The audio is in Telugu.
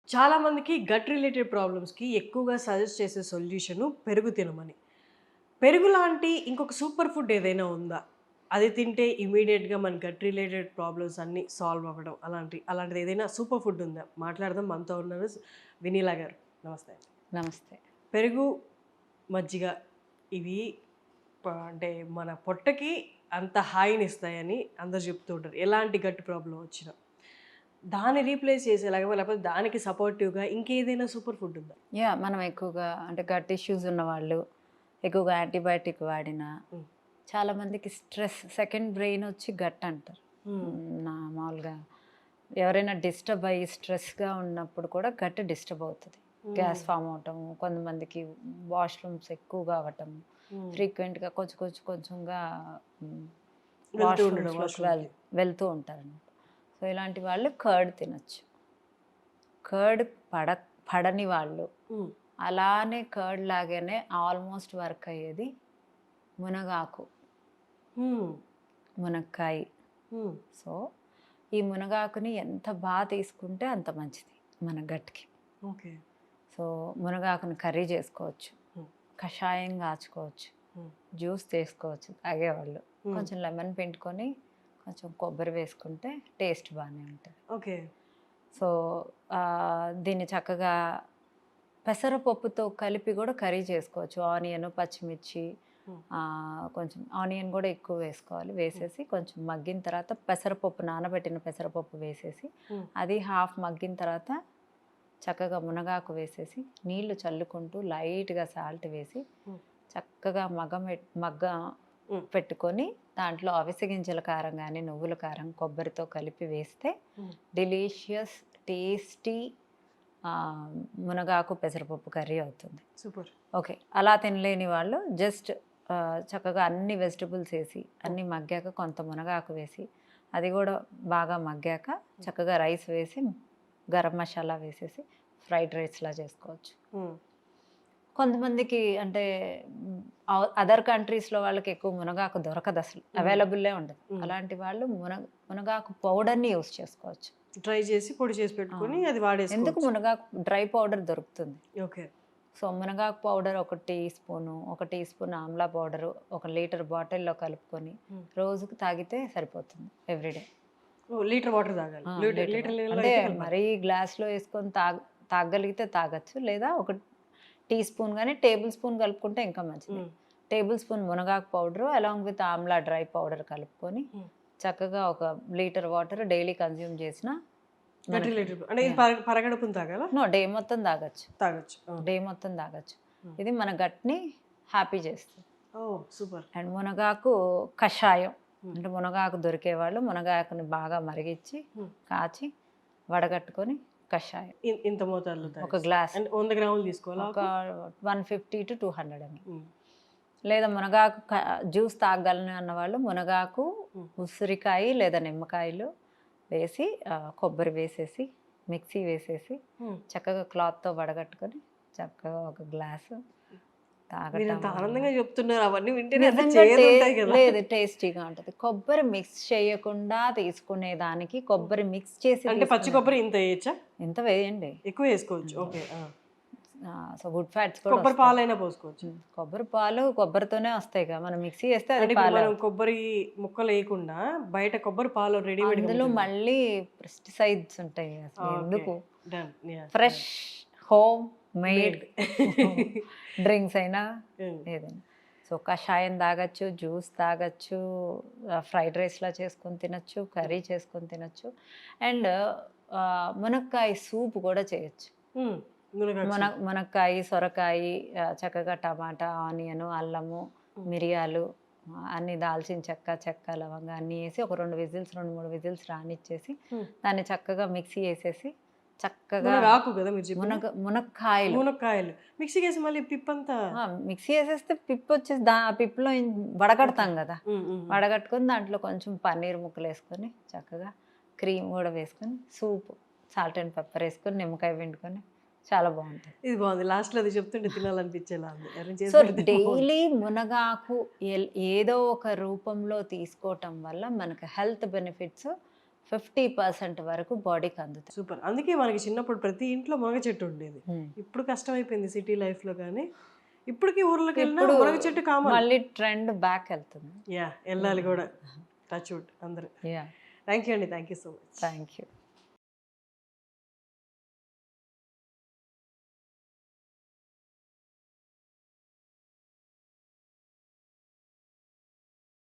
చాలా మందికి గట్ రిలేటెడ్ ప్రాబ్లమ్స్‌కి ఎక్కువగా సజెస్ట్ చేసే సొల్యూషను పెరుగు తినమని. పెరుగు లాంటి ఇంకొక సూపర్ ఫుడ్ ఏదైనా ఉందా? అది తింటే ఇమ్మీడియేట్‌గా మన గట్ రిలేటెడ్ ప్రాబ్లమ్స్ అన్నీ సాల్వ్ అవ్వడం అలాంటిది ఏదైనా సూపర్ ఫుడ్ ఉందా? మాట్లాడదాం మనతో ఉన్నారు వినీలా గారు. నమస్తే అండి. నమస్తే. పెరుగు, మజ్జిగ ఇవి అంటే మన పొట్టకి అంత హాయినిస్తాయని అందరూ చెప్తూ ఉంటారు. ఎలాంటి గట్ ప్రాబ్లమ్ వచ్చినా. దాన్ని రీప్లేస్ చేసేలాగా లేకపోతే దానికి సపోర్టివ్‌గా ఇంకేదైనా సూపర్ ఫుడ్ ఉందా? మనం ఎక్కువగా అంటే గట్ ఇష్యూస్ ఉన్నవాళ్ళు, ఎక్కువగా యాంటీబయాటిక్ వాడినా, హ్మ్. చాలామందికి స్ట్రెస్ సెకండ్ బ్రెయిన్ వచ్చి గట్ అంటారు. హ్మ్. మామూలుగా ఎవరైనా డిస్టర్బ్ అయ్యి స్ట్రెస్‌గా ఉన్నప్పుడు కూడా గట్ డిస్టర్బ్ అవుతది. హ్మ్. గ్యాస్ ఫార్మ్ అవ్వటము, కొంతమందికి వాష్‌రూమ్స్ ఎక్కువగా అవ్వటం, హ్మ్. ఫ్రీక్వెంట్‌గా కొంచెంగా హ్మ్, వెళ్తూ ఉండడం వాష్‌రూమ్స్‌లోకి వాష్‌రూమ్‌కి. వెళ్తూ ఉంటారనమాట. సో, ఇలాంటి వాళ్ళు కర్డ్ తినొచ్చు. కర్డ్ పడని వాళ్ళు హ్మ్. అలానే కర్డ్ లాగానే ఆల్మోస్ట్ వర్క్ అయ్యేది మునగాకు, హ్మ్. మునక్కాయ. హ్మ్. సో, ఈ మునగాకుని ఎంత తీసుకుంటే అంత మంచిది మన గట్‌కి. ఓకే. సో, మునగాకుని కర్రీ చేసుకోవచ్చు, హ్మ్. కషాయం కాచుకోవచ్చు, హ్మ్. జ్యూస్ చేసుకోవచ్చు తాగేవాళ్ళు. హ్మ్. కొంచెం లెమన్ పిండుకొని, కొంచెం కొబ్బరి వేసుకుంటే టేస్ట్ బాగానే ఉంటుంది. ఓకే. సో, దీన్ని చక్కగా పెసరపప్పుతో కలిపి కూడా కర్రీ చేసుకోవచ్చు. ఆనియను, పచ్చిమిర్చి, హ్మ్. కొంచెం ఆనియన్ కూడా ఎక్కువ వేసుకోవాలి. హ్మ్. వేసేసి కొంచెం మగ్గిన తర్వాత పెసరపప్పు, నానబెట్టిన పెసరపప్పు వేసేసి, హ్మ్. అది హాఫ్ మగ్గిన తర్వాత చక్కగా మునగాకు వేసేసి, నీళ్లు చల్లుకుంటూ లైట్‌గా సాల్ట్ వేసి, హ్మ్. చక్కగా మగ్గ హ్మ్. పెట్టుకొని దాంట్లో అవిసె గింజల కారం గానీ, నువ్వుల కారం, కొబ్బరితో కలిపి వేస్తే హ్మ్. డెలీషియస్, టేస్టీ మునగాకు పెసరపప్పు కర్రీ అవుతుంది. సూపర్. ఓకే. అలా తినలేని వాళ్ళు జస్ట్ చక్కగా అన్ని వెజిటబుల్స్ ఏసి, హ్మ్. అన్నీ మగ్గాక కొంత మునగాకు వేసి, అది గూడా బాగా మగ్గాక చక్కగా రైస్ వేసి, గరం మసాలా వేసేసి ఫ్రైడ్ రైస్‌లా చేసుకోవచ్చు. హ్మ్. కొంతమందికి అంటే అదర్ కంట్రీస్‌లో వాళ్ళకి ఎక్కువ మునగాకు దొరకదసలు. హ్మ్. అవైలబుల్లే ఉండదు. హ్మ్. అలాంటి వాళ్ళు మునగాకు పౌడర్‌ని యూజ్ చేసుకోవచ్చు. ట్రై చేసి పొడి చేసి ఆ! పెట్టుకొని అది ఎందుకు వాడేసుకోవచ్చు. మునగాకు డ్రై పౌడర్ దొరుకుతుంది. ఓకే. సో, మునగాకు పౌడర్ ఒక టీ స్పూను, ఒక టీ స్పూన్ ఆమ్లా పౌడరు, ఒక లీటర్ బాటిల్‌లో కలుపుకొని హ్మ్. రోజుకి తాగితే సరిపోతుంది ఎవ్రీడే. ఓహ్! లీటర్ వాటర్ తాగాలి. Litre litre water. నీళ్ళలో అంటే అయితే కలపాలి. మరీ గ్లాస్‌లో యేసుకొని తాగగలిగితే తాగొచ్చు. లేదా ఒక టీ స్పూన్ గాని, టేబుల్ స్పూన్ కలుపుకుంటే ఇంకా మంచిది. హ్మ్. టేబుల్ స్పూన్ మునగాకు powder along with Amla dry powder కలుపుకొని హ్మ్. చక్కగా ఒక లీటర్ వాటర్ డైలీ కన్జ్యూమ్ చేసినా గట్టి మనకి లీటర్ అంటే ఇది యాహ్! పరగడుపున తాగాలా? డే మొత్తం తాగొచ్చు. తాగొచ్చు. ఆ! డే మొత్తం తాగొచ్చు. హ్మ్. ఇది మన గట్‌ని హ్యాపీ చేస్తుంది. ఓహ్! సూపర్. అండ్ మునగాకు కషాయం. హ్మ్. అంటే మునగాకు దొరికేవాళ్ళు మునగాకుని బాగా మరిగిచ్చి, హ్మ్. కాచి, వడగట్టుకొని కషాయం. ఇంత మోతాదులో ఒక తాగేసి. గ్లాస్. అంటే 100 గ్రాములు తీసుకోవాలా ఒక ఆకు? 150-200 ఎంఎల్. హ్మ్. లేదా మునగాకు జ్యూస్ తాగలను అన్నవాళ్ళు మునగాకు, హ్మ్. ఉసిరికాయ లేదా నిమ్మకాయలు వేసి, కొబ్బరి వేసేసి, మిక్సీ వేసేసి, హ్మ్. చక్కగా క్లాత్‌తో వడగట్టుకొని, చక్కగా ఒక గ్లాసు తాగటం మీరెంత వల్ల ఆనందంగా చెప్తున్నారు. అవన్నీ వింటేనే అంత నిజంగా చేదుంటాయి గదా! లేదు, టేస్టీగా ఉంటది. కొబ్బరి మిక్స్ చేయకుండా తీసుకునేదానికి, హ్మ్. కొబ్బరి మిక్స్ చేసి అంటే పచ్చి కొబ్బరి తీసుకునేదానికి ఇంత ఎయొచ్చా? ఇంత వేయండి. ఎక్కువ ఏసుకోవచ్చు. అందులో ఓకే. ఆ! సో, గుడ్ ఫ్యాట్స్ కూడా కొబ్బరి వస్తాయి. పాలైనా పోసుకోవచ్చా? కొబ్బరి పాలు కొబ్బరితోనే వస్తాయిగా. మనం మిక్సీ చేస్తే అది అంటే ఇప్పుడు పాలే మనం అవుతాయి. కొబ్బరి ముక్కలేయకుండా బయట కొబ్బరి పాలు రెడీమేడ్‌గా అందులో అమ్ముతారు గదా! మళ్ళీ పెస్టిసైడ్స్ ఉంటాయి. ఆ! అసలు ఓకే. ఎందుకు? Done. Yeah! Yeah! Fresh home made made. Drinks అయినా హ్మ్. ఏదైనా. సో, కషాయం తాగొచ్చు, జ్యూస్ తాగొచ్చు, ఫ్రైడ్ రైస్‌లా చేసుకొని తినొచ్చు, హ్మ్. కర్రీ చేసుకొని తినొచ్చు. అండ్ మునక్కాయ సూప్ కూడా చేయొచ్చు. హ్మ్. మునగాకు సూప్. మునక్కాయ, సొరకాయి, చక్కగా టమాటా, ఆనియను, అల్లము, హ్మ్. మిరియాలు, అన్నీ దాల్చిన చెక్క, చెక్క, లవంగా అన్నీ ఏసి ఒక 2 విజిల్స్, 2, 3 విజిల్స్ రానిచ్చేసి, హ్మ్. దాన్ని చక్కగా మిక్సీ ఏసేసి, చక్కగా మునగాకు గదా మీరు చెప్పింది? మునక్కాయలు. మునక్కాయలు. మిక్సీకేసి మళ్ళీ పిప్పంతా మిక్సీ ఏసేస్తే పిప్పొచ్చేసి ఆ పిప్పులో ఓకే. వడగడతాం గదా! హ్మ్. హ్మ్. హ్మ్. వడగట్టుకొని దాంట్లో కొంచెం పన్నీర్ ముక్కలేసుకొని, చక్కగా క్రీమ్ గూడా వేసుకొని, సూప్ సాల్ట్ అండ్ పెప్పర్ ఏసుకొని, నిమ్మకాయ పిండుకొని చాలా బావుంటది. ఇది బావుంది. లాస్ట్‌లో అది చెప్తుంటే తినాలనిపించేలా ఉంది. ఎవరైనా చేసి సో, పెడితే బావుండు. డైలీ మునగాకు ఏదో ఒక రూపంలో తీసుకోవటం వల్ల మనకు హెల్త్ బెనిఫిట్స్ 50% వరకు బాడీకి అందుతాయి. సూపర్. అందుకే మనకి చిన్నప్పుడు ప్రతి ఇంట్లో మునగ చెట్టు ఉండేది. ఇప్పుడు కష్టమైపోయింది సిటీ లైఫ్లో, కానీ ఇప్పటికీ ఊర్లోకి వెళ్ళినా ఇప్పుడు మునగ చెట్టు కామన్. మళ్ళీ ట్రెండ్ బ్యాక్ వెళ్తుంది. యా, వెళ్ళాలి కూడా. టచ్ వుడ్ అందరూ. యా, థ్యాంక్ యూ అండి, thank you so much. Thank you.